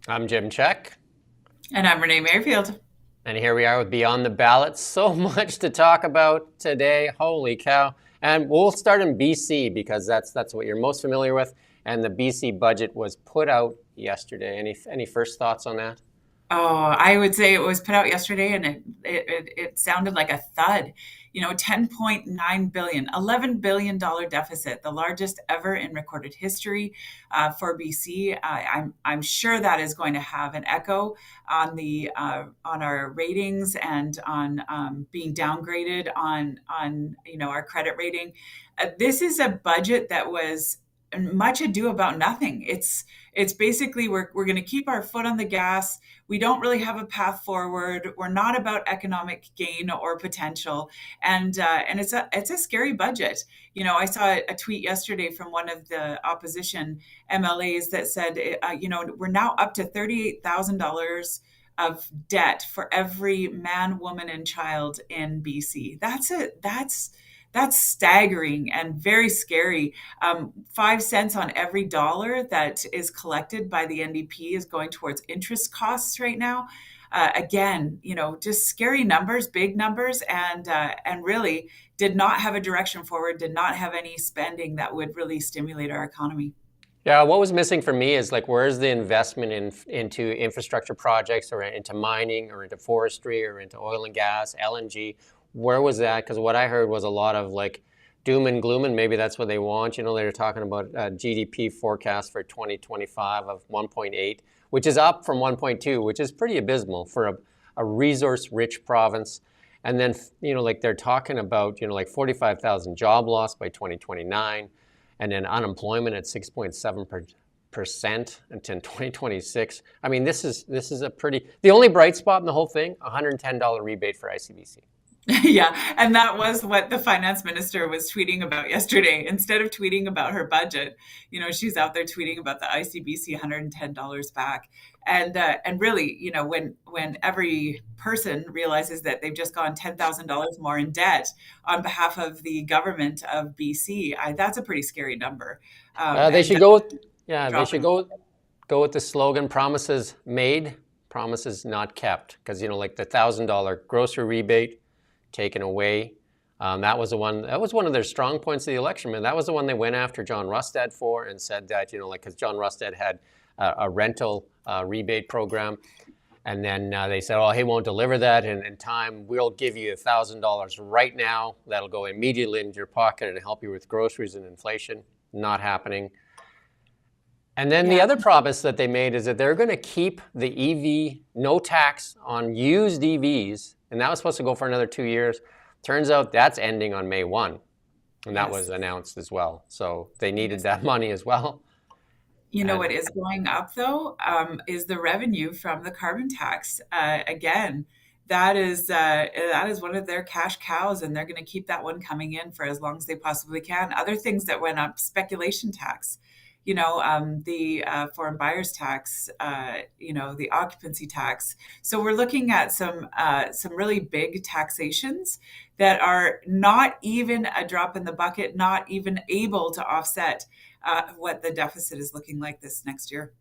I'm Jim Check, And I'm Renee Merrifield. and here we are with Beyond the Ballot. So much to talk about today. Holy cow. And we'll start in BC because that's what you're most familiar with. And the BC budget was put out yesterday. Any first thoughts on that? Oh, I would say it was put out yesterday and it sounded like a thud. 10.9 billion, $11 billion deficit, the largest ever in recorded history for BC. I'm sure that is going to have an echo on the on our ratings and on being downgraded on our credit rating. This is a budget that was much ado about nothing. It's basically we're going to keep our foot on the gas. We don't really have a path forward. We're not about economic gain or potential, and it's a scary budget. I saw a tweet yesterday from one of the opposition MLAs that said, we're now up to $38,000 of debt for every man, woman, and child in BC. That's staggering and very scary. 5 cents on every dollar that is collected by the NDP is going towards interest costs right now. Again, just scary numbers, big numbers, and really did not have a direction forward. Did not have any spending that would really stimulate our economy. Yeah, what was missing for me is like where's the investment into infrastructure projects or into mining or into forestry or into oil and gas, LNG? Where was that? Because what I heard was a lot of like doom and gloom, and maybe that's what they want. They were talking about a GDP forecast for 2025 of 1.8, which is up from 1.2, which is pretty abysmal for a resource-rich province. And then, like they're talking about, like 45,000 job loss by 2029, and then unemployment at 6.7% until 2026. I mean, this is a pretty, the only bright spot in the whole thing, $110 rebate for ICBC. Yeah, and that was what the finance minister was tweeting about yesterday. Instead of tweeting about her budget, she's out there tweeting about the ICBC $110 back. And really, when every person realizes that they've just gone $10,000 more in debt on behalf of the government of BC, that's a pretty scary number. They And should go with, yeah, they should dropping. go with the slogan, promises made, promises not kept. Because, like the $1,000 grocery rebate taken away. That was the one. That was one of their strong points of the election. Man, that was the one they went after John Rustad for, and said that like because John Rustad had a rental rebate program, and then they said, "Oh, he won't deliver that in time. We'll give you $1,000 right now. That'll go immediately into your pocket and help you with groceries and inflation." Not happening. And then the Yeah. other promise that they made is that they're going to keep the EV no tax on used EVs, and that was supposed to go for another 2 years. Turns out that's ending on May 1, and that was Yes. announced as well. So they needed Yes. that money as well. You know And what is going up though, is the revenue from the carbon tax. Again, that is one of their cash cows, and they're going to keep that one coming in for as long as they possibly can. Other things that went up: speculation tax, the foreign buyers tax, the occupancy tax. So we're looking at some really big taxations that are not even a drop in the bucket, not even able to offset what the deficit is looking like this next year.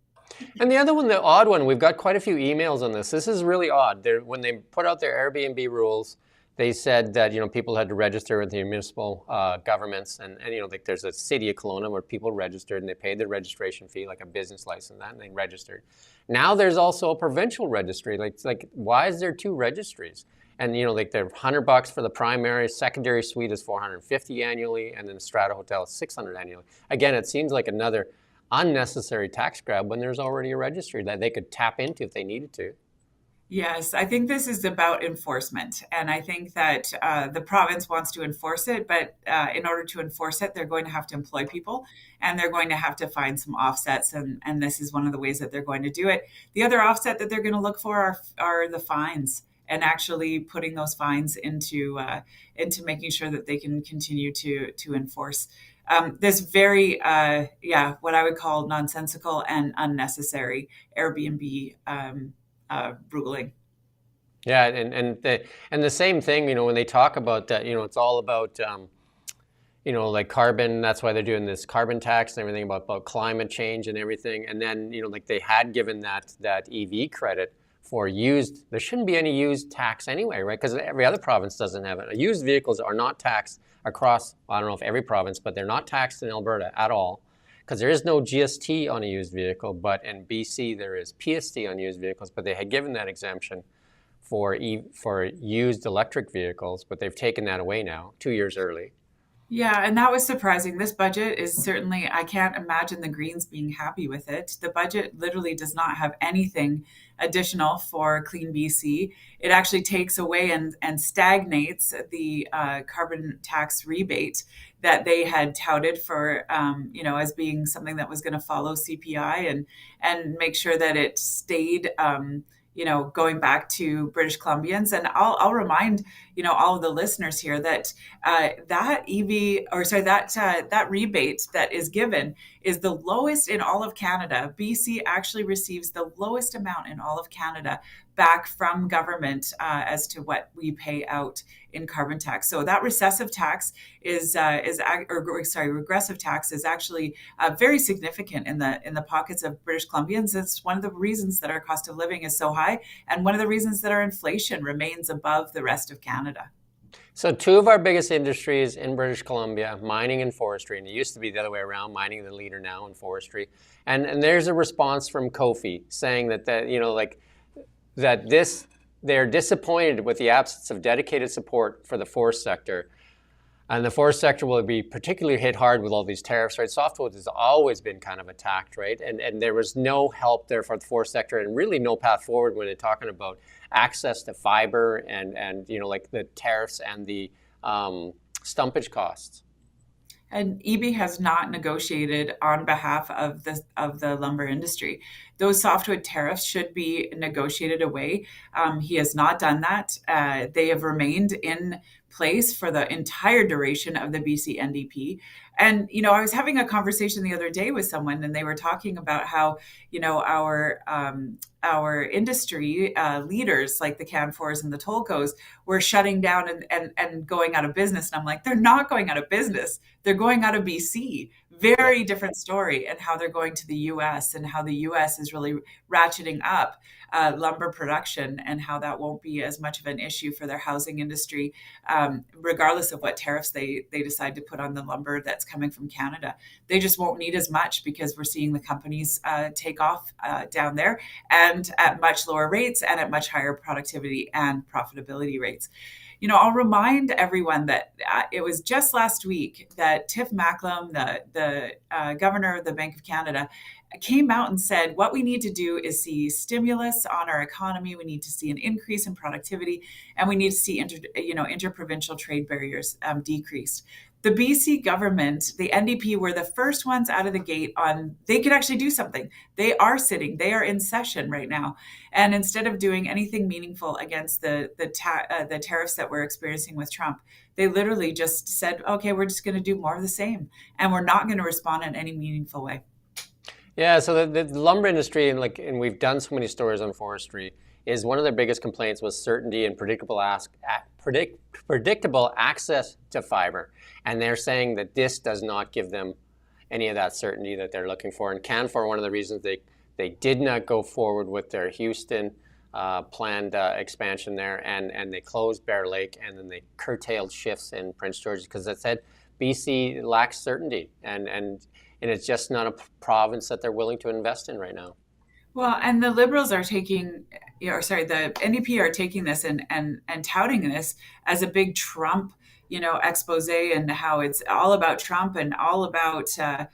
And the other one, the odd one, we've got quite a few emails on this. This is really odd. When they put out their Airbnb rules, they said that people had to register with the municipal governments, and like there's a city of Kelowna where people registered and they paid their registration fee, like a business license, and they registered. Now there's also a provincial registry. Like why is there two registries? And like they're $100 for the primary, secondary suite is $450 annually, and then the Strata Hotel is $600 annually. Again, it seems like another unnecessary tax grab when there's already a registry that they could tap into if they needed to. Yes, I think this is about enforcement. And I think that the province wants to enforce it, but in order to enforce it, they're going to have to employ people and they're going to have to find some offsets. And this is one of the ways that they're going to do it. The other offset that they're going to look for are the fines and actually putting those fines into making sure that they can continue to enforce this very, what I would call nonsensical and unnecessary Airbnb ruling. Yeah, and the same thing, when they talk about that, it's all about like carbon. That's why they're doing this carbon tax and everything about climate change and everything. And then, like they had given that EV credit for used. There shouldn't be any used tax anyway, right? Because every other province doesn't have it. Used vehicles are not taxed across, I don't know if every province, but they're not taxed in Alberta at all. Because there is no GST on a used vehicle, but in BC there is PST on used vehicles, but they had given that exemption for used electric vehicles, but they've taken that away now, 2 years early. Yeah, and that was surprising. This budget is certainly, I can't imagine the Greens being happy with it. The budget literally does not have anything additional for Clean BC. It actually takes away and stagnates the carbon tax rebate that they had touted for, as being something that was going to follow CPI and make sure that it stayed. Going back to British Columbians. And I'll remind, all of the listeners here that that EV, or sorry, that rebate that is given is the lowest in all of Canada. BC actually receives the lowest amount in all of Canada back from government as to what we pay out in carbon tax. So that recessive tax regressive tax is actually very significant in the pockets of British Columbians. It's one of the reasons that our cost of living is so high, and one of the reasons that our inflation remains above the rest of Canada. So two of our biggest industries in British Columbia, mining and forestry, and it used to be the other way around, mining the leader now in forestry. And there's a response from Kofi saying that they're disappointed with the absence of dedicated support for the forest sector. And the forest sector will be particularly hit hard with all these tariffs, right? Softwood has always been kind of attacked, right? And there was no help there for the forest sector, and really no path forward when they're talking about access to fiber and like the tariffs and the stumpage costs. And EB has not negotiated on behalf of the lumber industry. Those softwood tariffs should be negotiated away. He has not done that. They have remained in place for the entire duration of the BC NDP. And I was having a conversation the other day with someone, and they were talking about how our industry leaders like the Canfors and the Tolkos were shutting down and going out of business. And I'm like, they're not going out of business. They're going out of BC. Very different story, and how they're going to the US, and how the US is really ratcheting up lumber production, and how that won't be as much of an issue for their housing industry, regardless of what tariffs they decide to put on the lumber that's coming from Canada. They just won't need as much, because we're seeing the companies take off down there, and at much lower rates, and at much higher productivity and profitability rates. I'll remind everyone that it was just last week that Tiff Macklem, the governor of the Bank of Canada, came out and said, what we need to do is see stimulus on our economy. We need to see an increase in productivity, and we need to see interprovincial trade barriers decreased. The BC government, the NDP, were the first ones out of the gate on they could actually do something. They are in session right now. And instead of doing anything meaningful against the tariffs that we're experiencing with Trump, they literally just said, okay, we're just going to do more of the same. And we're not going to respond in any meaningful way. Yeah, so the lumber industry, and we've done so many stories on forestry, is one of their biggest complaints was certainty and predictable access to fiber. And they're saying that this does not give them any of that certainty that they're looking for. And Canfor, one of the reasons they did not go forward with their Houston planned expansion there, and they closed Bear Lake, and then they curtailed shifts in Prince George, because they said BC lacks certainty, and it's just not a province that they're willing to invest in right now. Well, and the Liberals are taking, the NDP are taking this and touting this as a big Trump, expose, and how it's all about Trump and all about, the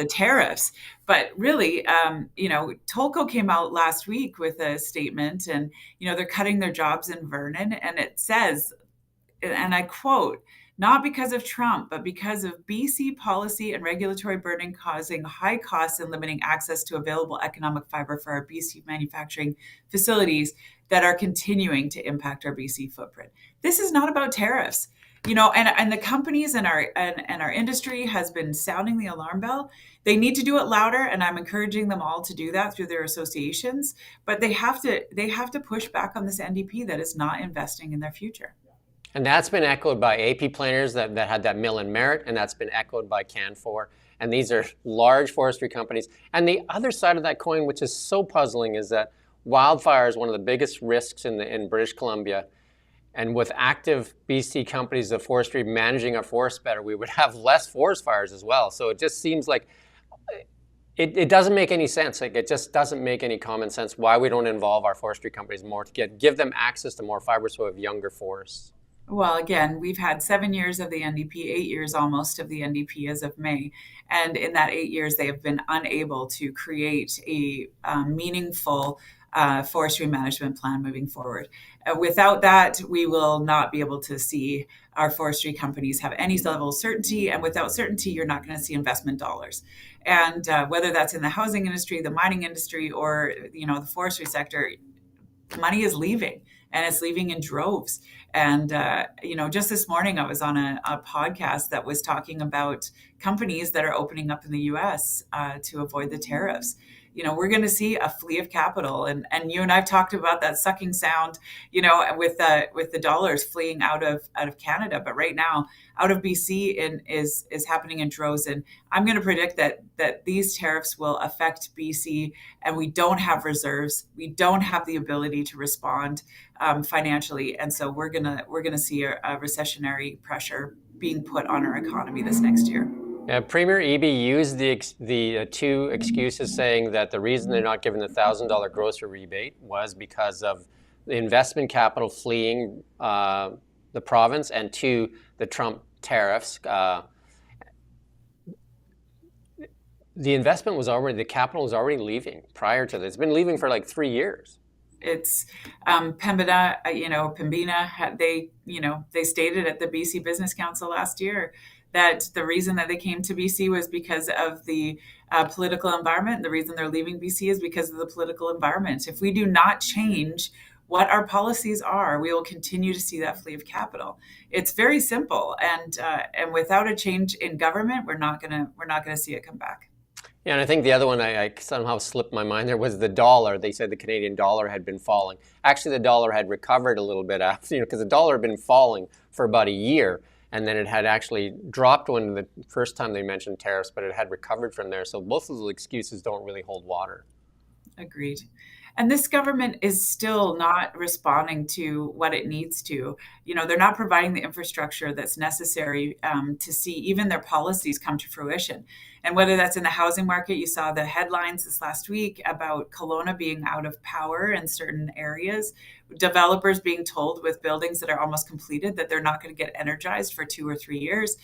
tariffs. But really, Tolko came out last week with a statement, and, they're cutting their jobs in Vernon. And it says, and I quote, not because of Trump, but because of BC policy and regulatory burden causing high costs and limiting access to available economic fiber for our BC manufacturing facilities that are continuing to impact our BC footprint. This is not about tariffs. And the companies and our industry has been sounding the alarm bell. They need to do it louder, and I'm encouraging them all to do that through their associations. But they have to push back on this NDP that is not investing in their future. And that's been echoed by AP planners that had that mill in Merritt, and that's been echoed by Canfor. And these are large forestry companies. And the other side of that coin, which is so puzzling, is that wildfire is one of the biggest risks in British Columbia. And with active BC companies of forestry managing our forests better, we would have less forest fires as well. So it just seems like it doesn't make any sense. Like it just doesn't make any common sense why we don't involve our forestry companies more to give them access to more fiber so we have younger forests. Well, again, we've had 7 years of the NDP, 8 years almost of the NDP as of May. And in that 8 years, they have been unable to create a meaningful forestry management plan moving forward. Without that, we will not be able to see our forestry companies have any level of certainty. And without certainty, you're not going to see investment dollars. And whether that's in the housing industry, the mining industry, or the forestry sector, money is leaving, and it's leaving in droves. And just this morning I was on a podcast that was talking about companies that are opening up in the US to avoid the tariffs. We're going to see a flee of capital, and you and I've talked about that sucking sound, with the dollars fleeing out of Canada. But right now, out of BC is happening in droves, and I'm going to predict that these tariffs will affect BC, and we don't have reserves, we don't have the ability to respond financially, and so we're gonna see a recessionary pressure being put on our economy this next year. Yeah, Premier Eby used the two excuses, saying that the reason they're not giving the $1,000 grocery rebate was because of the investment capital fleeing the province, and two, the Trump tariffs. The capital was already leaving prior to this. It's been leaving for like 3 years. It's Pembina. They stated at the BC Business Council last year that the reason that they came to BC was because of the political environment. The reason they're leaving BC is because of the political environment. If we do not change what our policies are, we will continue to see that flee of capital. It's very simple, and without a change in government, we're not gonna see it come back. Yeah, and I think the other one I somehow slipped my mind there was the dollar. They said the Canadian dollar had been falling. Actually, the dollar had recovered a little bit after, because the dollar had been falling for about a year, and then it had actually dropped when the first time they mentioned tariffs, but it had recovered from there. So both of those excuses don't really hold water. Agreed. And this government is still not responding to what it needs to. They're not providing the infrastructure that's necessary to see even their policies come to fruition. And whether that's in the housing market, you saw the headlines this last week about Kelowna being out of power in certain areas, developers being told with buildings that are almost completed that they're not going to get energized for 2 or 3 years,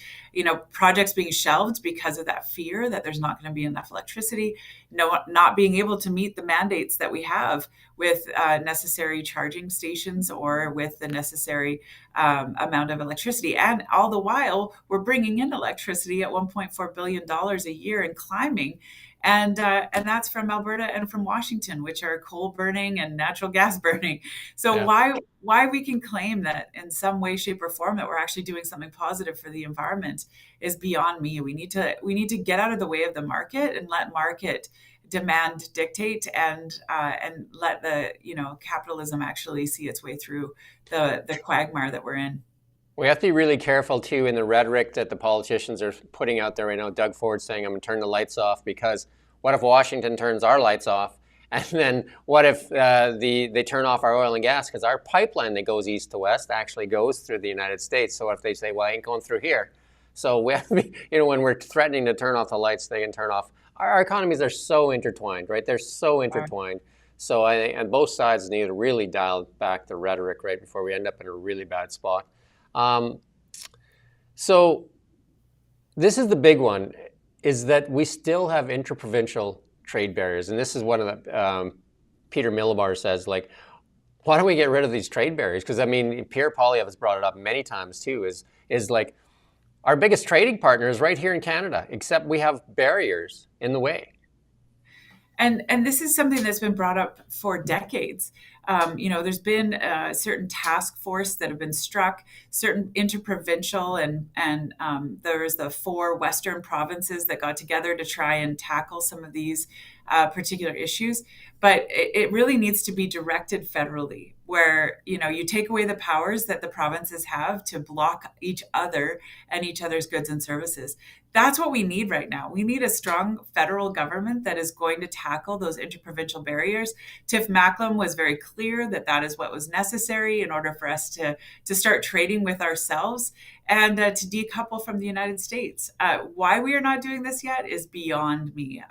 projects being shelved because of that fear that there's not going to be enough electricity, not being able to meet the mandates that we have with necessary charging stations or with the necessary amount of electricity. And all the while, we're bringing in electricity at $1.4 billion a year and climbing. And that's from Alberta and from Washington, which are coal burning and natural gas burning. So Yeah. why we can claim that in some way, shape, or form that we're actually doing something positive for the environment is beyond me. We need to get out of the way of the market and let market demand dictate, and let the capitalism actually see its way through the quagmire that we're in. We have to be really careful too in the rhetoric that the politicians are putting out there right now. Doug Ford saying, "I'm going to turn the lights off," because what if Washington turns our lights off? And then what if they turn off our oil and gas? Because our pipeline that goes east to west actually goes through the United States. So what if they say, "Well, I ain't going through here"? So we have to be, when we're threatening to turn off the lights, they can turn off. Our economies are so intertwined, right? They're so intertwined. So I think on both sides need to really dial back the rhetoric right before we end up in a really bad spot. So this is the big one, is that we still have interprovincial trade barriers. And this is one of the, Peter Millibar says, like, why don't we get rid of these trade barriers? Because Pierre Poilievre has brought it up many times too, is like, our biggest trading partner is right here in Canada, except we have barriers in the way. And this is something that's been brought up for decades. There's been a certain task force that have been struck, certain interprovincial, and there's the 4 Western provinces that got together to try and tackle some of these particular issues. but it really needs to be directed federally, where you take away the powers that the provinces have to block each other and each other's goods and services. That's what we need right now. We need a strong federal government that is going to tackle those interprovincial barriers. Tiff Macklem was very clear that that is what was necessary in order for us to start trading with ourselves and to decouple from the United States. Why we are not doing this yet is beyond me.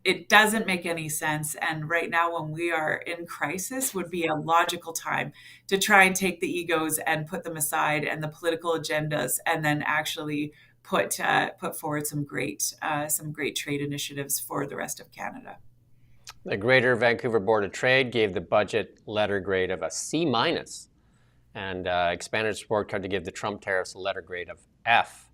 It doesn't make any sense. And right now, when we are in crisis, would be a logical time to try and take the egos and put them aside and the political agendas, and then actually put forward some great trade initiatives for the rest of Canada. The Greater Vancouver Board of Trade gave the budget letter grade of a C minus, and expanded its report card to give the Trump tariffs a letter grade of F,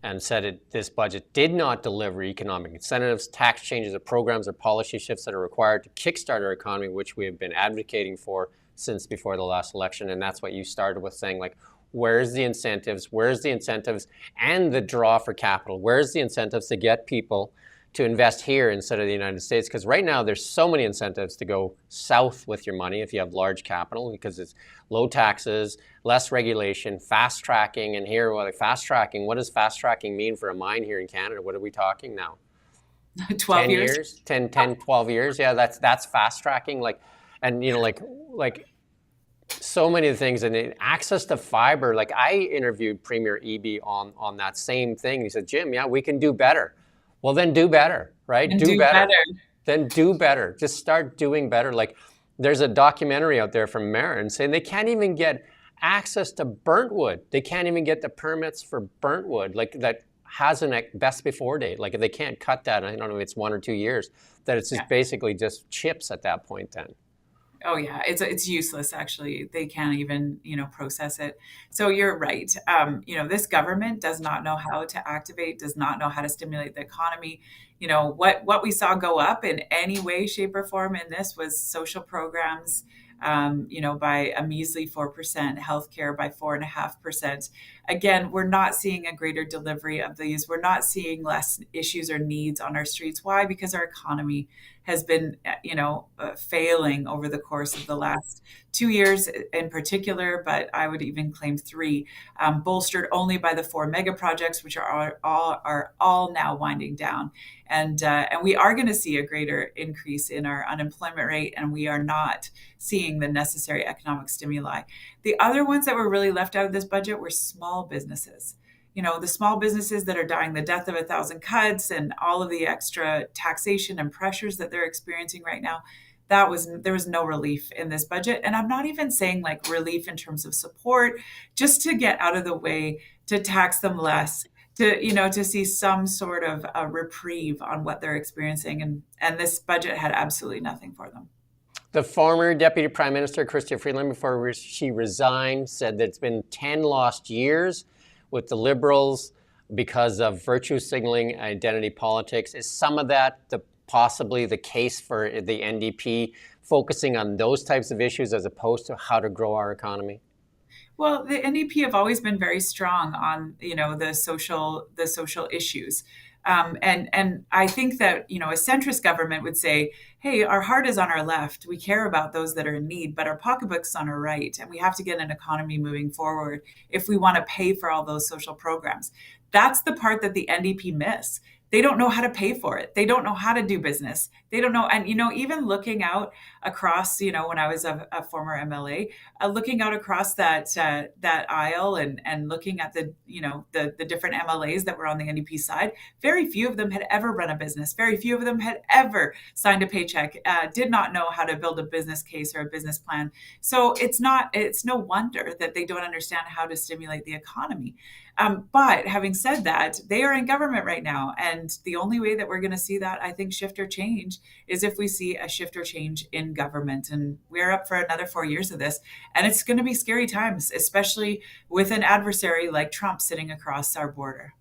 and said this budget did not deliver economic incentives, tax changes, or programs or policy shifts that are required to kickstart our economy, which we have been advocating for since before the last election. And that's what you started with, saying, like, where's the incentives? Where's the incentives and the draw for capital? Where's the incentives to get people to invest here instead of the United States? Because right now there's so many incentives to go south with your money if you have large capital, because it's low taxes, less regulation, fast tracking. And here, well, like, fast tracking, what does fast tracking mean for a mine here in Canada? What are we talking now? 12 years? 10, 12 years? Yeah, that's fast tracking. Like, and like so many things. And access to fiber. Like, I interviewed Premier Eby on that same thing. He said, Jim, yeah, we can do better. Well, then do better, right? And do better. Then do better. Just start doing better. Like, there's a documentary out there from Marin saying they can't even get access to burnt wood. They can't even get the permits for burnt wood, like, that has a best before date. Like, if they can't cut that, I don't know if it's 1 or 2 years, that it's just basically just chips at that point then. Oh yeah, it's useless. Actually, they can't even process it. So you're right. This government does not know how to activate, does not know how to stimulate the economy. What we saw go up in any way, shape, or form in this was social programs. By a measly 4%, healthcare by 4.5%. Again, we're not seeing a greater delivery of these. We're not seeing less issues or needs on our streets. Why? Because our economy has been, failing over the course of the last 2 years in particular, but I would even claim 3, bolstered only by the 4 mega projects, which are all now winding down. And we are going to see a greater increase in our unemployment rate, and we are not seeing the necessary economic stimuli. The other ones that were really left out of this budget were small businesses. The small businesses that are dying the death of 1,000 cuts, and all of the extra taxation and pressures that they're experiencing right now. There was no relief in this budget. And I'm not even saying like relief in terms of support, just to get out of the way, to tax them less, to see some sort of a reprieve on what they're experiencing. And this budget had absolutely nothing for them. The former Deputy Prime Minister, Chrystia Freeland, before she resigned, said that it's been 10 lost years with the Liberals because of virtue signaling, identity politics. Is some of that possibly the case for the NDP, focusing on those types of issues as opposed to how to grow our economy? Well, the NDP have always been very strong on the social issues. And I think that, a centrist government would say, hey, our heart is on our left. We care about those that are in need, but our pocketbook's on our right. And we have to get an economy moving forward if we want to pay for all those social programs. That's the part that the NDP miss. They don't know how to pay for it. They don't know how to do business. They don't know. And, even looking out across, when I was a former MLA, looking out across that aisle and looking at the different MLAs that were on the NDP side, very few of them had ever run a business. Very few of them had ever signed a paycheck, did not know how to build a business case or a business plan. So it's no wonder that they don't understand how to stimulate the economy. But having said that, they are in government right now. And the only way that we're going to see that, I think, shift or change is if we see a shift or change in government. And we're up for another 4 years of this. And it's going to be scary times, especially with an adversary like Trump sitting across our border.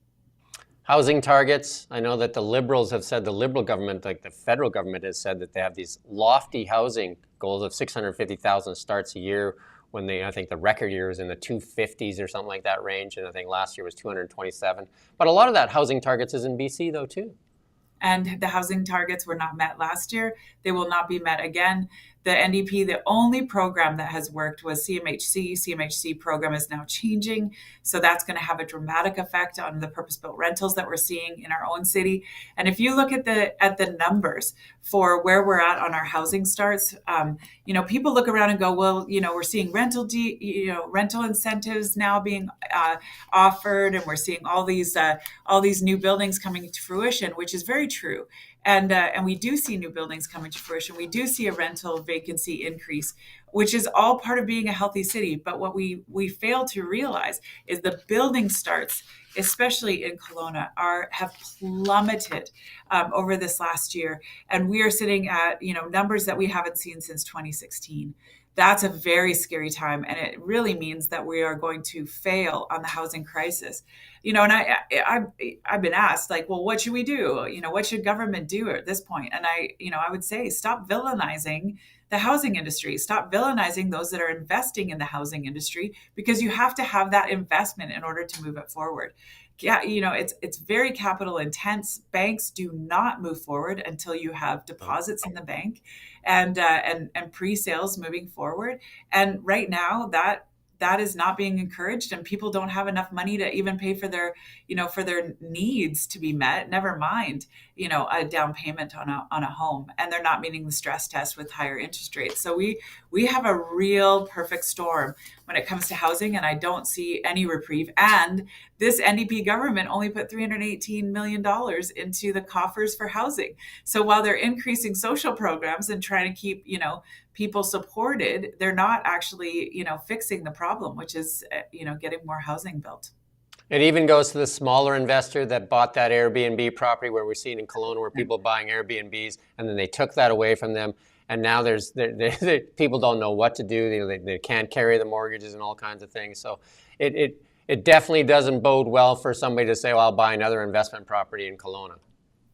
Housing targets. I know that the Liberals have said, the Liberal government, like the federal government, has said that they have these lofty housing goals of 650,000 starts a year, when I think the record year was in the 250s or something like that range. And I think last year was 227. But a lot of that housing targets is in BC though too. and the housing targets were not met last year. They will not be met again. The NDP, the only program that has worked was CMHC. CMHC program is now changing. So that's going to have a dramatic effect on the purpose-built rentals that we're seeing in our own city. And if you look at the numbers for where we're at on our housing starts, people look around and go, well, we're seeing rental incentives now being offered, and we're seeing all these new buildings coming to fruition, which is very true. And we do see new buildings coming to fruition. We do see a rental vacancy increase, which is all part of being a healthy city. But what we fail to realize is the building starts, especially in Kelowna, have plummeted over this last year, and we are sitting at numbers that we haven't seen since 2016. That's a very scary time, and it really means that we are going to fail on the housing crisis. And I've been asked, like, well, what should we do? What should government do at this point? And I would say, stop villainizing the housing industry. Stop villainizing those that are investing in the housing industry, because you have to have that investment in order to move it forward. Yeah, it's very capital intense. Banks do not move forward until you have deposits in the bank and pre-sales moving forward. And right now that is not being encouraged, and people don't have enough money to even pay for their needs to be met, never mind a down payment on a home, and they're not meeting the stress test with higher interest rates. So we have a real perfect storm when it comes to housing, and I don't see any reprieve. And this NDP government only put $318 million into the coffers for housing. So while they're increasing social programs and trying to keep people supported, they're not actually fixing the problem, which is getting more housing built. It even goes to the smaller investor that bought that Airbnb property, where we're seeing in Kelowna where people are buying Airbnbs, and then they took that away from them. And now people don't know what to do. They can't carry the mortgages and all kinds of things. So it definitely doesn't bode well for somebody to say, well, I'll buy another investment property in Kelowna.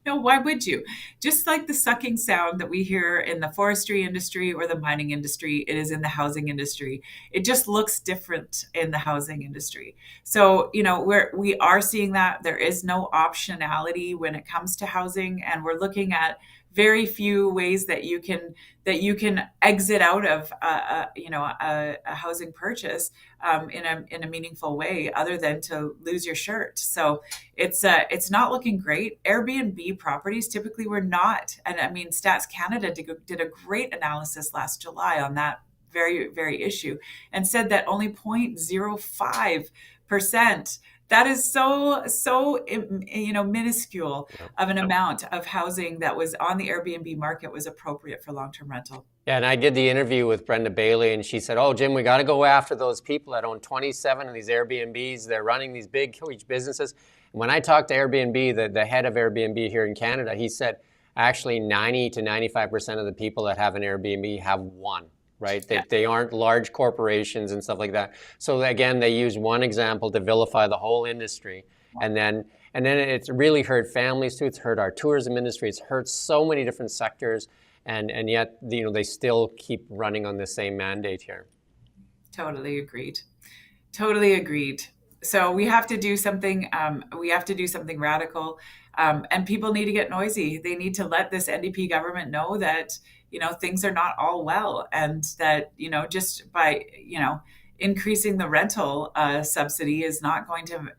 No, why would you? Just like the sucking sound that we hear in the forestry industry or the mining industry, it is in the housing industry. It just looks different in the housing industry. So, we are seeing that there is no optionality when it comes to housing, and we're looking at very few ways that you can exit out of a housing purchase in a meaningful way, other than to lose your shirt. So it's not looking great. Airbnb properties typically were not, and I mean, Stats Canada did a great analysis last July on that very, very issue, and said that only 0.05%. That is so minuscule of an amount of housing that was on the Airbnb market was appropriate for long-term rental. Yeah, and I did the interview with Brenda Bailey, and she said, oh, Jim, we got to go after those people that own 27 of these Airbnbs. They're running these big, huge businesses. And when I talked to Airbnb, the head of Airbnb here in Canada, he said, actually 90 to 95% of the people that have an Airbnb have one. Right? They aren't large corporations and stuff like that. So again, they use one example to vilify the whole industry. And then it's really hurt families too. It's hurt our tourism industry. It's hurt so many different sectors. And yet, they still keep running on the same mandate here. Totally agreed. So we have to do something. We have to do something radical. And people need to get noisy. They need to let this NDP government know that things are not all well, and that just by increasing the rental subsidy is not going to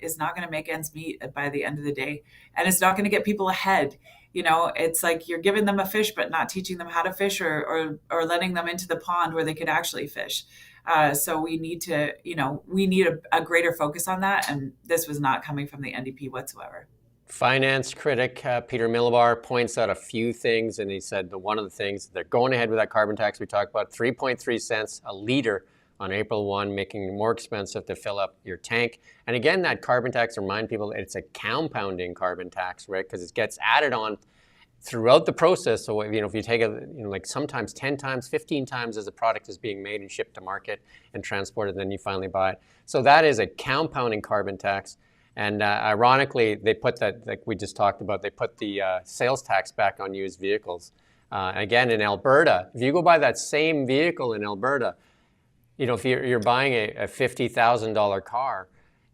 make ends meet by the end of the day, and it's not going to get people ahead. It's like you're giving them a fish but not teaching them how to fish, or letting them into the pond where they could actually fish. So we need to a greater focus on that, and this was not coming from the NDP whatsoever. Finance critic Peter Millibar points out a few things, and he said that one of the things, they're going ahead with that carbon tax we talked about, 3.3 cents a liter on April 1, making it more expensive to fill up your tank. And again, that carbon tax, remind people, it's a compounding carbon tax, right? Because it gets added on throughout the process. So if you take like sometimes 10 times, 15 times as a product is being made and shipped to market and transported, then you finally buy it. So that is a compounding carbon tax. And ironically, they put that, like we just talked about, they put the sales tax back on used vehicles. Again, in Alberta, if you go buy that same vehicle in Alberta, if you're buying a $50,000 car,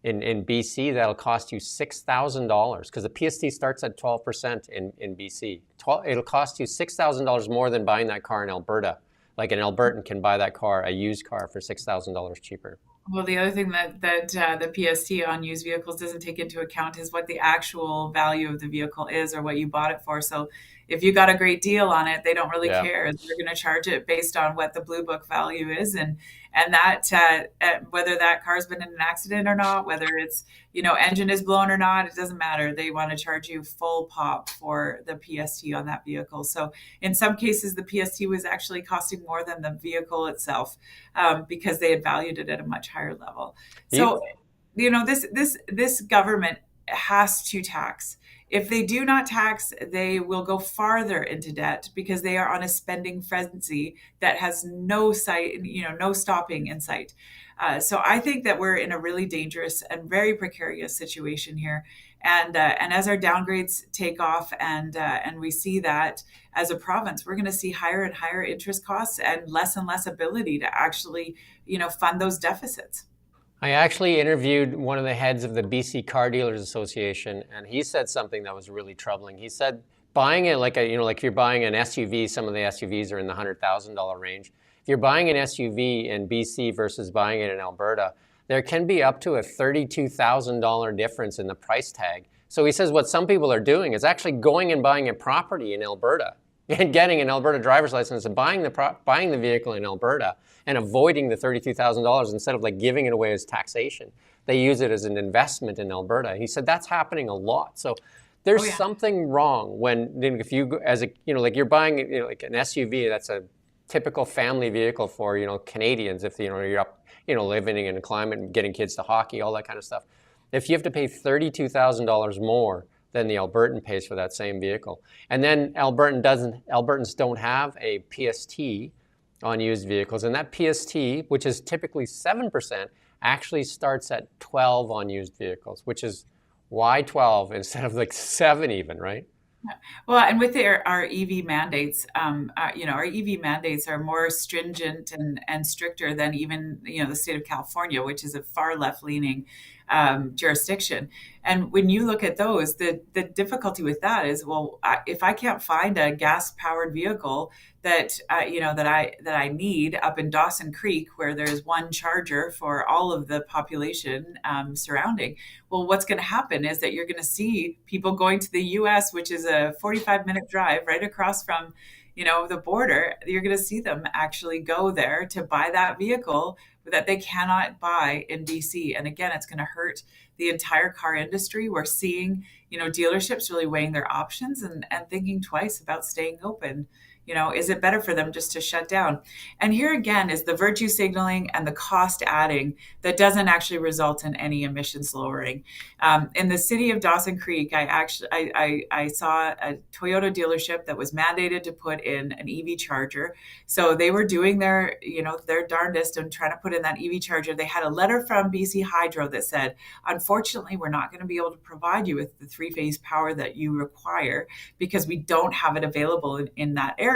In BC, that'll cost you $6,000 because the PST starts at 12% in BC. It'll cost you $6,000 more than buying that car in Alberta. Like an Albertan can buy that car, a used car, for $6,000 cheaper. Well, the other thing that the PST on used vehicles doesn't take into account is what the actual value of the vehicle is or what you bought it for. So if you got a great deal on it, they don't really Yeah. care. They're going to charge it based on what the blue book value is, and that whether that car's been in an accident or not, whether it's engine is blown or not, it doesn't matter. They want to charge you full pop for the PST on that vehicle. So in some cases, the PST was actually costing more than the vehicle itself, because they had valued it at a much higher level. So, You, this government has to tax. If they do not tax, they will go farther into debt because they are on a spending frenzy that has no sight, no stopping in sight. So I think that we're in a really dangerous and very precarious situation here. And as our downgrades take off, and we see that as a province, we're going to see higher and higher interest costs and less ability to actually, fund those deficits. I actually interviewed one of the heads of the BC Car Dealers Association, and he said something that was really troubling. He said buying it like like if you're buying an SUV, some of the SUVs are in the $100,000 range. If you're buying an SUV in BC versus buying it in Alberta, there can be up to a $32,000 difference in the price tag. So he says what some people are doing is actually going and buying a property in Alberta and getting an Alberta driver's license and buying the vehicle in Alberta and avoiding the $32,000 instead of like giving it away as taxation. They use it as an investment in Alberta. He said that's happening a lot. So Oh there's yeah. something wrong when if you as a like you're buying like an SUV, that's a typical family vehicle for Canadians if you're up living in a climate and getting kids to hockey, all that kind of stuff. If you have to pay $32,000 more than the Albertan pays for that same vehicle, and then Albertans don't have a PST on used vehicles, and that PST, which is typically 7%, actually starts at 12 on used vehicles, which is why 12 instead of like 7 even, right? Well, and with our EV mandates, our EV mandates are more stringent and stricter than even the state of California, which is a far left leaning jurisdiction. And when you look at those, the difficulty with that is, well, if I can't find a gas powered vehicle that that I need up in Dawson Creek, where there's one charger for all of the population surrounding, well, what's going to happen is that you're going to see people going to the U.S., which is a 45-minute drive right across from the border. You're going to see them actually go there to buy that vehicle that they cannot buy in BC. And again, it's going to hurt the entire car industry. We're seeing, dealerships really weighing their options and thinking twice about staying open. Is it better for them just to shut down? And here again is the virtue signaling and the cost adding that doesn't actually result in any emissions lowering. In the city of Dawson Creek, I saw a Toyota dealership that was mandated to put in an EV charger. So they were doing their darndest and trying to put in that EV charger. They had a letter from BC Hydro that said, unfortunately, we're not going to be able to provide you with the three-phase power that you require because we don't have it available in that area.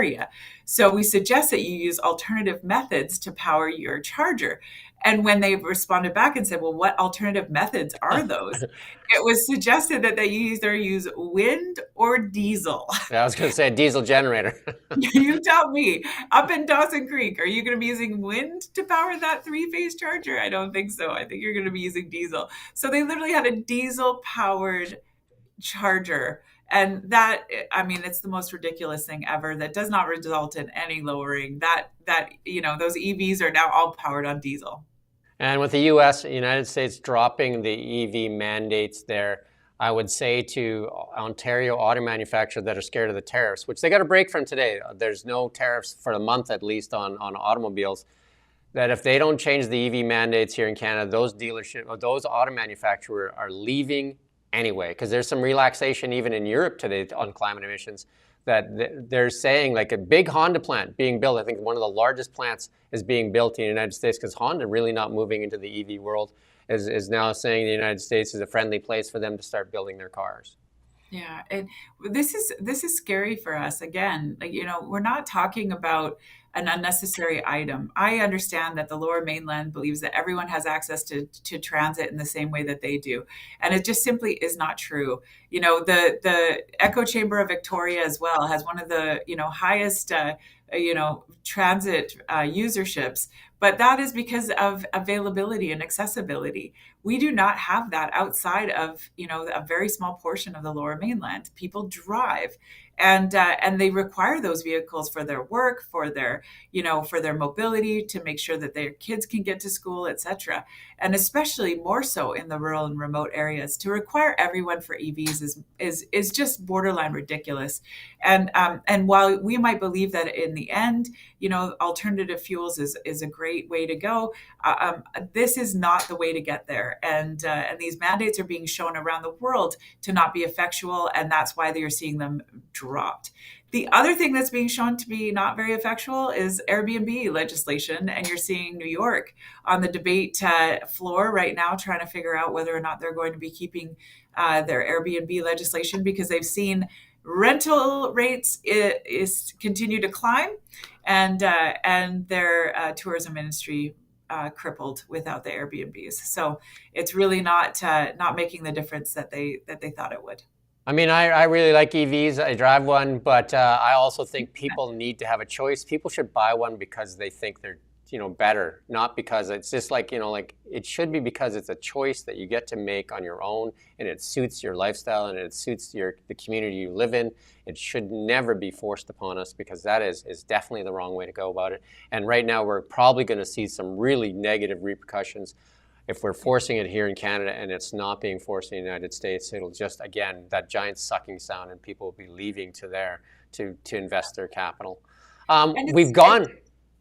So we suggest that you use alternative methods to power your charger. And when they responded back and said, well, what alternative methods are those? It was suggested that they either use wind or diesel. Yeah, I was going to say a diesel generator. You tell me, up in Dawson Creek, are you going to be using wind to power that three-phase charger? I don't think so. I think you're going to be using diesel. So they literally had a diesel-powered charger. And that, I mean, it's the most ridiculous thing ever that does not result in any lowering. Those EVs are now all powered on diesel. And with the United States dropping the EV mandates there, I would say to Ontario auto manufacturers that are scared of the tariffs, which they got a break from today. There's no tariffs for a month at least on automobiles. That if they don't change the EV mandates here in Canada, those auto manufacturers are leaving anyway, because there's some relaxation even in Europe today on climate emissions, that they're saying like a big Honda plant being built. I think one of the largest plants is being built in the United States because Honda really not moving into the EV world is now saying the United States is a friendly place for them to start building their cars. Yeah, and this is scary for us. Again, like, we're not talking about an unnecessary item. I understand that the Lower Mainland believes that everyone has access to transit in the same way that they do, and it just simply is not true. The Echo Chamber of Victoria as well has one of the highest transit userships, but that is because of availability and accessibility. We do not have that outside of a very small portion of the Lower Mainland. People drive, and they require those vehicles for their work, for their mobility, to make sure that their kids can get to school, etc. And especially more so in the rural and remote areas, to require everyone for EVs is just borderline ridiculous. And while we might believe that in the end, alternative fuels is a great way to go, this is not the way to get there. And these mandates are being shown around the world to not be effectual, and that's why you're seeing them dropped. The other thing that's being shown to be not very effectual is Airbnb legislation, and you're seeing New York on the debate floor right now, trying to figure out whether or not they're going to be keeping their Airbnb legislation, because they've seen rental rates is continue to climb, and their tourism industry crippled without the Airbnbs. So it's really not making the difference that they thought it would. I mean, I really like EVs. I drive one, but I also think people need to have a choice. People should buy one because they think they're, better, not because it's just like, like it should be because it's a choice that you get to make on your own, and it suits your lifestyle and it suits the community you live in. It should never be forced upon us, because that is definitely the wrong way to go about it. And right now we're probably going to see some really negative repercussions if we're forcing it here in Canada and it's not being forced in the United States. It'll just, again, that giant sucking sound, and people will be leaving to there to invest their capital. And We've gone.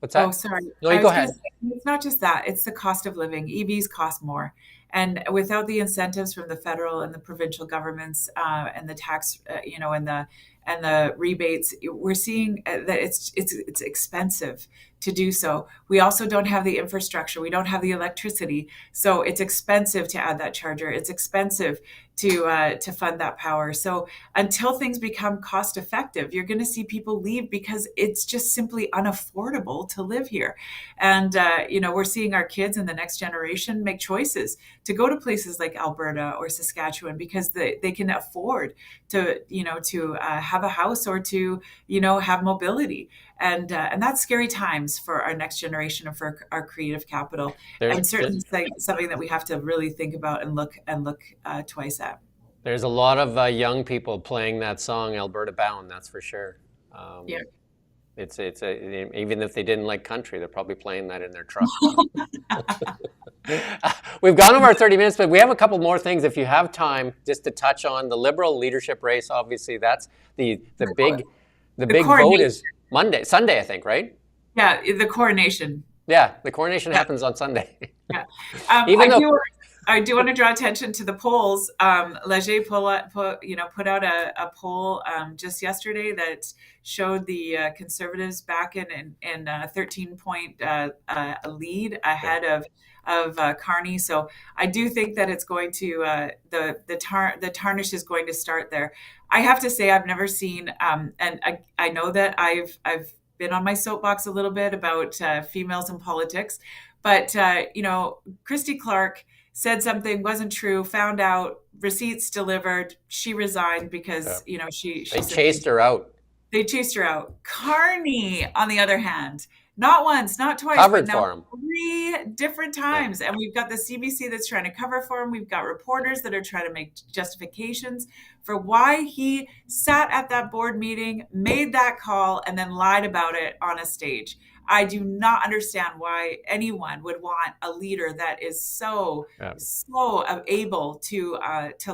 What's oh, that? sorry. No, you I go was going to ahead. say, it's not just that, it's the cost of living. EVs cost more. And without the incentives from the federal and the provincial governments, and the tax, and the rebates, we're seeing that it's expensive to do so. We also don't have the infrastructure. We don't have the electricity. So it's expensive to add that charger. It's expensive to fund that power. So until things become cost effective, you're going to see people leave, because it's just simply unaffordable to live here. And we're seeing our kids in the next generation make choices to go to places like Alberta or Saskatchewan, because they can afford to have a house, or to have mobility. And that's scary times for our next generation and for our creative capital, There's and certainly something that we have to really think about and look twice at. there's a lot of young people playing that song "Alberta Bound." That's for sure. Yeah. Um, even if they didn't like country, they're probably playing that in their truck. We've gone over our 30 minutes, but we have a couple more things if you have time, just to touch on the Liberal leadership race. Obviously, that's the big the The big vote coronation. is Sunday, I think, right? Yeah, the coronation. Yeah, the coronation Yeah. happens on Sunday. Yeah. Even though, I do want to draw attention to the polls. Leger put out a poll just yesterday that showed the Conservatives back in 13-point lead ahead of Carney. So I do think that it's going to the tarnish is going to start there. I have to say, I've never seen, and I know that I've been on my soapbox a little bit about females in politics, but Christy Clark said something wasn't true, found out, receipts delivered, she resigned yeah, because she they simply chased her out, they chased her out. Carney, on the other hand, not once, not twice, but covered now for him. three different Yeah. times. And we've got the CBC that's trying to cover for him. We've got reporters that are trying to make justifications for why he sat at that board meeting, made that call, and then lied about it on a stage. I do not understand why anyone would want a leader that is Yeah. so able to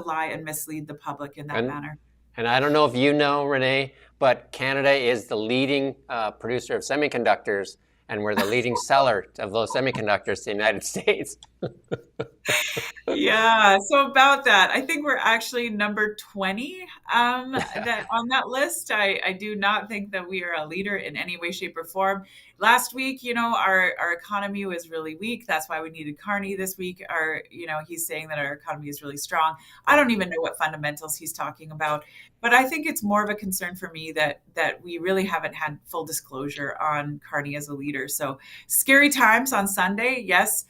lie and mislead the public in that And manner. And I don't know if you know, Renee, but Canada is the leading producer of semiconductors, and we're the leading seller of those semiconductors to the United States. Yeah, so about that, I think we're actually number 20 Yeah. that on that list. I do not think that we are a leader in any way, shape, or form. last week, our economy was really weak. That's why we needed Carney this week. He's saying that our economy is really strong. I don't even know what fundamentals he's talking about, but I think it's more of a concern for me that we really haven't had full disclosure on Carney as a leader. So scary times on Sunday. Yes,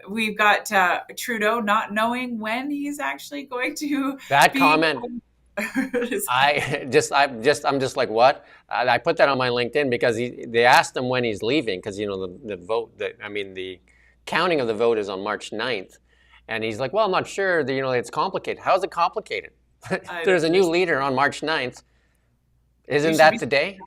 we've got Trudeau not knowing when he's actually going to That be. comment, I'm just like, what? I put that on my LinkedIn because they asked him when he's leaving because the vote the counting of the vote is on March 9th, and he's like, well, I'm not sure. It's complicated. How is it complicated? There's a new leader on March 9th. Isn't that today?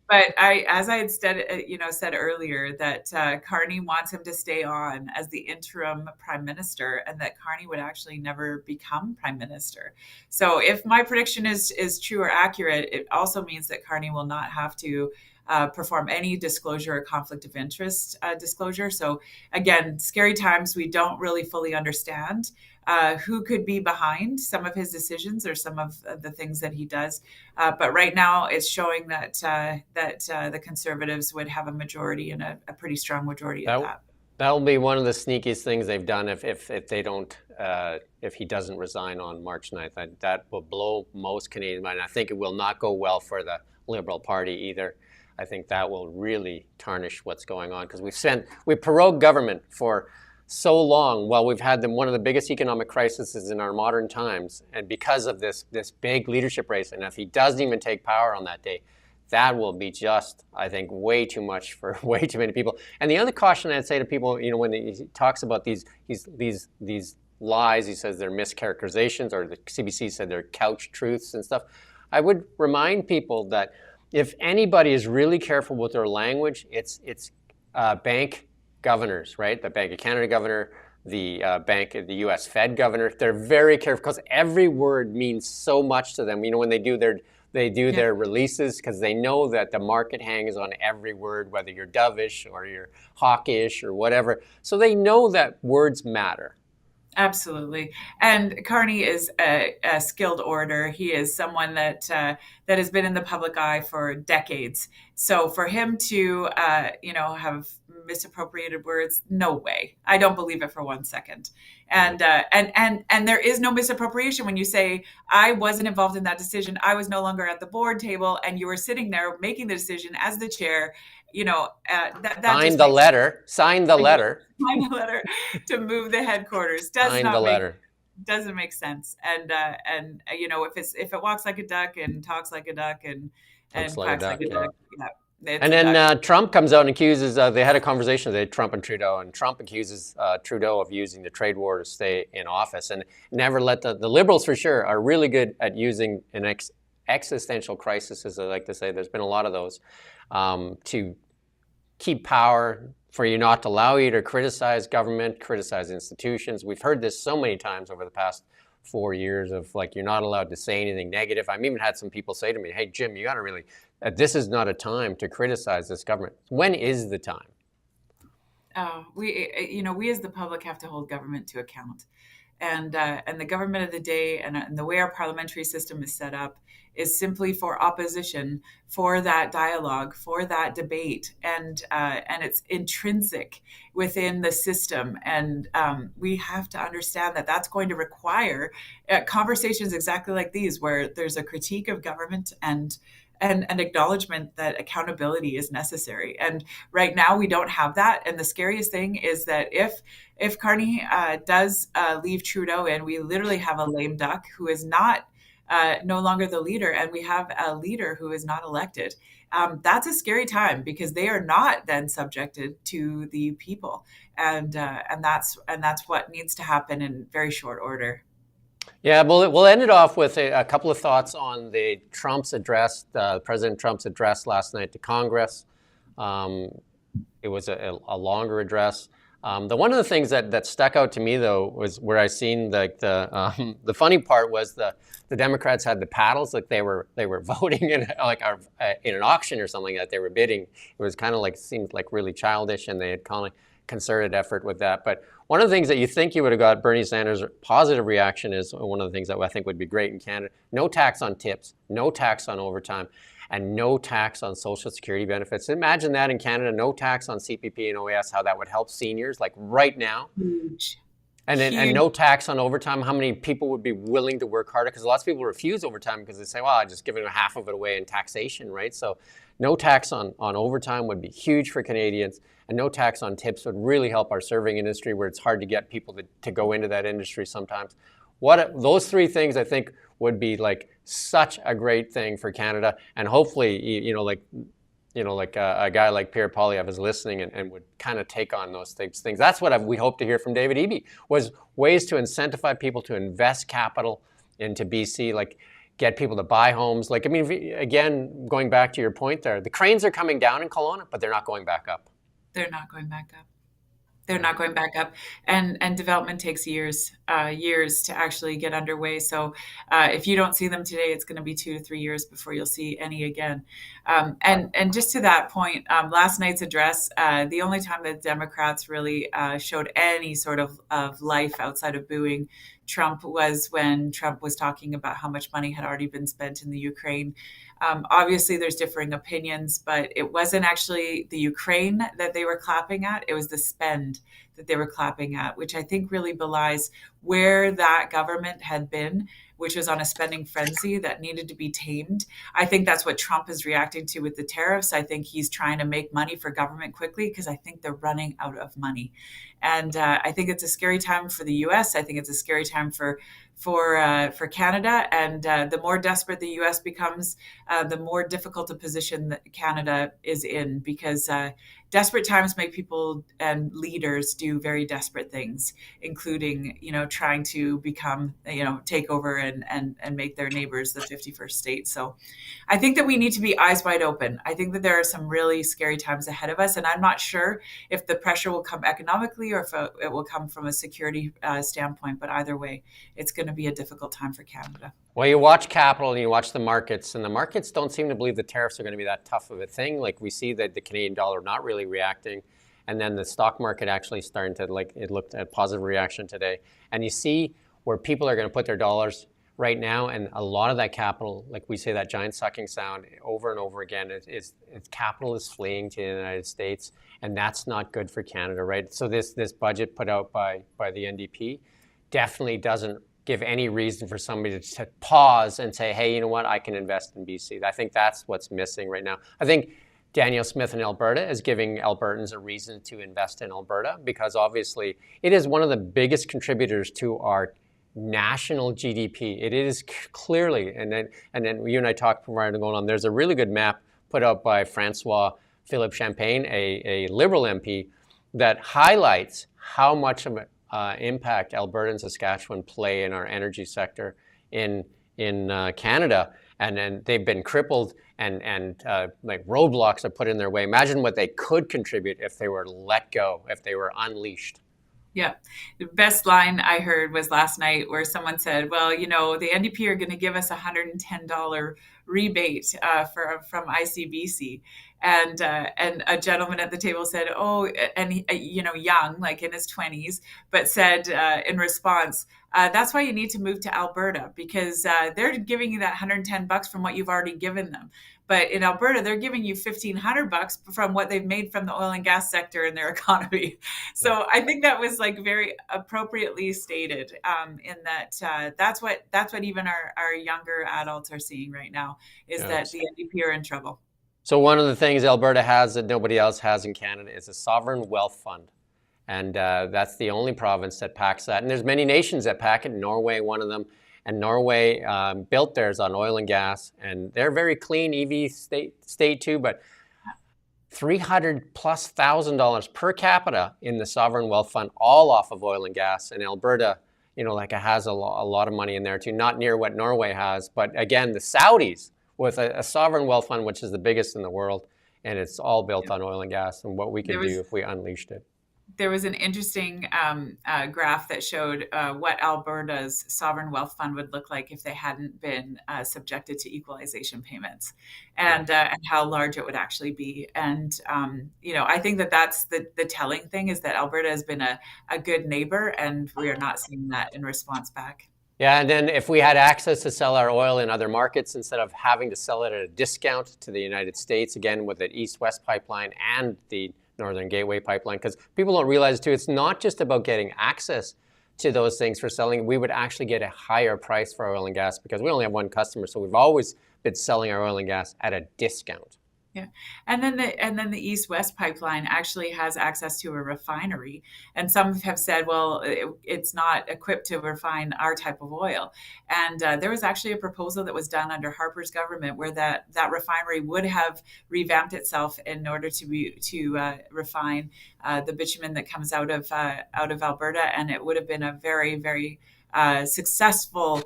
But as I had said earlier, that Carney wants him to stay on as the interim prime minister, and that Carney would actually never become prime minister. So, if my prediction is true or accurate, it also means that Carney will not have to perform any disclosure or conflict of interest disclosure. So, again, scary times. We don't really fully understand who could be behind some of his decisions or some of the things that he does. But right now, it's showing that the Conservatives would have a majority, and a pretty strong majority at that. That'll be one of the sneakiest things they've done if they don't if he doesn't resign on March 9th. That will blow most Canadian mind. I think it will not go well for the Liberal Party either. I think that will really tarnish what's going on because we prorogued government for so long while we've had one of the biggest economic crises in our modern times, and because of this big leadership race, and if he doesn't even take power on that day, that will be just, I think, way too much for way too many people. And the other caution I'd say to people, when he talks about these lies, he says they're mischaracterizations, or the CBC said they're couch truths and stuff. I would remind people that if anybody is really careful with their language, it's bank governors, right? The Bank of Canada governor, the the U.S. Fed governor. They're very careful because every word means so much to them. When they do their releases, because they know that the market hangs on every word, whether you're dovish or you're hawkish or whatever. So they know that words matter. Absolutely. And Carney is a skilled orator. He is someone that has been in the public eye for decades. So for him to have misappropriated words, no way. I don't believe it for 1 second. And there is no misappropriation when you say, I wasn't involved in that decision. I was no longer at the board table, and you were sitting there making the decision as the chair. Sign the letter to move the headquarters. Doesn't make sense. And if it walks like a duck and talks like a duck and quacks like a duck, yeah. And then Trump comes out and accuses, they had a conversation today, Trump and Trudeau, and Trump accuses Trudeau of using the trade war to stay in office, and never let the Liberals, for sure, are really good at using an existential crisis, as I like to say. There's been a lot of those, to keep power, for you not to allow you to criticize government, criticize institutions. We've heard this so many times over the past 4 years of you're not allowed to say anything negative. I've even had some people say to me, hey, Jim, you got to really, this is not a time to criticize this government. When is the time? We as the public have to hold government to account. And the government of the day and the way our parliamentary system is set up is simply for opposition, for that dialogue, for that debate, and it's intrinsic within the system. And we have to understand that that's going to require conversations exactly like these, where there's a critique of government and an acknowledgement that accountability is necessary. And right now we don't have that. And the scariest thing is that if Carney does leave Trudeau in, we literally have a lame duck who is no longer the leader, and we have a leader who is not elected. That's a scary time because they are not then subjected to the people, and that's what needs to happen in very short order. Yeah, we'll end it off with a couple of thoughts on President Trump's address last night to Congress. It was a longer address. One of the things that stuck out to me, though, was where I seen the funny part was the Democrats had the paddles, like they were voting in in an auction or something that they were bidding. It was kind of seemed like really childish, and they had kind of concerted effort with that. But one of the things that you think you would have got Bernie Sanders' positive reaction is one of the things that I think would be great in Canada: no tax on tips, no tax on overtime. and no tax on social security benefits. Imagine that in Canada, no tax on CPP and OAS, how that would help seniors like right now. Huge. And Huge. no tax on overtime. How many people would be willing to work harder? Because lots of people refuse overtime because they say, well, I just giving half of it away in taxation, right? So no tax on overtime would be huge for Canadians, and no tax on tips would really help our serving industry, where it's hard to get people to go into that industry sometimes. Those three things I think would be like such a great thing for Canada, and hopefully, like a guy like Pierre Poilievre is listening and would kind of take on those things. That's what we hope to hear from David Eby, was ways to incentivize people to invest capital into BC, like get people to buy homes. Like, I mean, again, going back to your point there, the cranes are coming down in Kelowna, but they're not going back up. They're not going back up. They're not going back up, and development takes years to actually get underway. So if you don't see them today, it's going to be 2 to 3 years before you'll see any again. And just to that point, last night's address, the only time that Democrats really showed any sort of life outside of booing Trump was when Trump was talking about how much money had already been spent in the Ukraine. Obviously, there's differing opinions, but it wasn't actually the Ukraine that they were clapping at. It was the spend that they were clapping at, which I think really belies where that government had been, which was on a spending frenzy that needed to be tamed. I think that's what Trump is reacting to with the tariffs. I think he's trying to make money for government quickly because I think they're running out of money. And I think it's a scary time for the U.S. I think it's a scary time for Canada. And the more desperate the U.S. becomes, the more difficult a position that Canada is in, because desperate times make people and leaders do very desperate things, including, trying to become, take over and make their neighbors the 51st state. So I think that we need to be eyes wide open. I think that there are some really scary times ahead of us, and I'm not sure if the pressure will come economically or if it will come from a security standpoint. But either way, it's going to be a difficult time for Canada. Well, you watch capital and you watch the markets, and the markets don't seem to believe the tariffs are going to be that tough of a thing. Like, we see that the Canadian dollar not really reacting, and then the stock market actually starting to, like, it looked at positive reaction today. And you see where people are going to put their dollars right now, and a lot of that capital, like we say that giant sucking sound over and over again, is capital is fleeing to the United States, and that's not good for Canada, right? So this budget put out by the NDP definitely doesn't give any reason for somebody to pause and say, hey, you know what, I can invest in BC. I think that's what's missing right now. I think Danielle Smith in Alberta is giving Albertans a reason to invest in Alberta, because obviously it is one of the biggest contributors to our national GDP. It is clearly, and then you and I talked prior to going on, there's a really good map put out by Francois Philippe Champagne, a Liberal MP, that highlights how much of impact Alberta and Saskatchewan play in our energy sector in Canada, and then they've been crippled and like roadblocks are put in their way. Imagine what they could contribute if they were let go, if they were unleashed. Yeah. The best line I heard was last night, where someone said, well, the NDP are going to give us a $110 rebate from ICBC. And a gentleman at the table said, oh, and he, young, like in his 20s, but said in response, that's why you need to move to Alberta, because they're giving you that $110 from what you've already given them. But in Alberta, they're giving you $1,500 from what they've made from the oil and gas sector in their economy. So I think that was like very appropriately stated, in that that's what even our younger adults are seeing right now, is that the NDP are in trouble. So one of the things Alberta has that nobody else has in Canada is a sovereign wealth fund. And that's the only province that packs that. And there's many nations that pack it. Norway, one of them. And Norway built theirs on oil and gas. And they're very clean EV state too. But $300,000+ per capita in the sovereign wealth fund, all off of oil and gas. And Alberta, it has a lot of money in there too. Not near what Norway has. But again, the Saudis, with a sovereign wealth fund, which is the biggest in the world, and it's all built on oil and gas, and what we could do if we unleashed it. There was an interesting graph that showed what Alberta's sovereign wealth fund would look like if they hadn't been subjected to equalization payments, and how large it would actually be. And I think that's the telling thing, is that Alberta has been a good neighbor, and we are not seeing that in response back. Yeah, and then if we had access to sell our oil in other markets instead of having to sell it at a discount to the United States, again with the East-West pipeline and the Northern Gateway pipeline, because people don't realize too, it's not just about getting access to those things for selling. We would actually get a higher price for oil and gas because we only have one customer, so we've always been selling our oil and gas at a discount. Yeah. And then the East-West pipeline actually has access to a refinery. And some have said, well, it's not equipped to refine our type of oil. And there was actually a proposal that was done under Harper's government where that refinery would have revamped itself in order to refine the bitumen that comes out of Alberta, and it would have been a very, very successful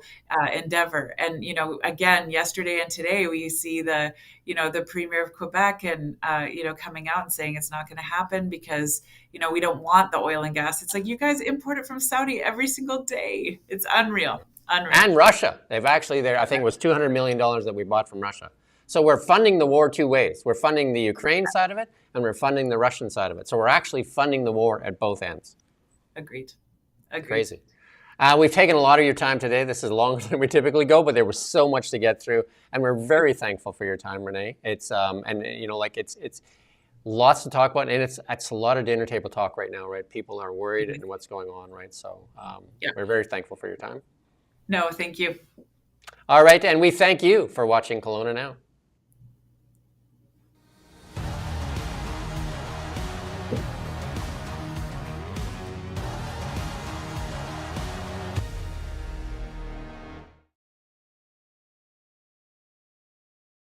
endeavor. And again, yesterday and today, we see the Premier of Quebec and coming out and saying it's not going to happen because we don't want the oil and gas. It's like, you guys import it from Saudi every single day. It's unreal. And Russia. They've actually, I think it was $200 million that we bought from Russia. So we're funding the war two ways. We're funding the Ukraine side of it, and we're funding the Russian side of it. So we're actually funding the war at both ends. Agreed. Crazy. We've taken a lot of your time today. This is longer than we typically go, but there was so much to get through, and we're very thankful for your time, Renee. It's it's lots to talk about, and it's a lot of dinner table talk right now, right? People are worried and what's going on, right? So we're very thankful for your time. No, thank you. All right, and we thank you for watching Kelowna Now.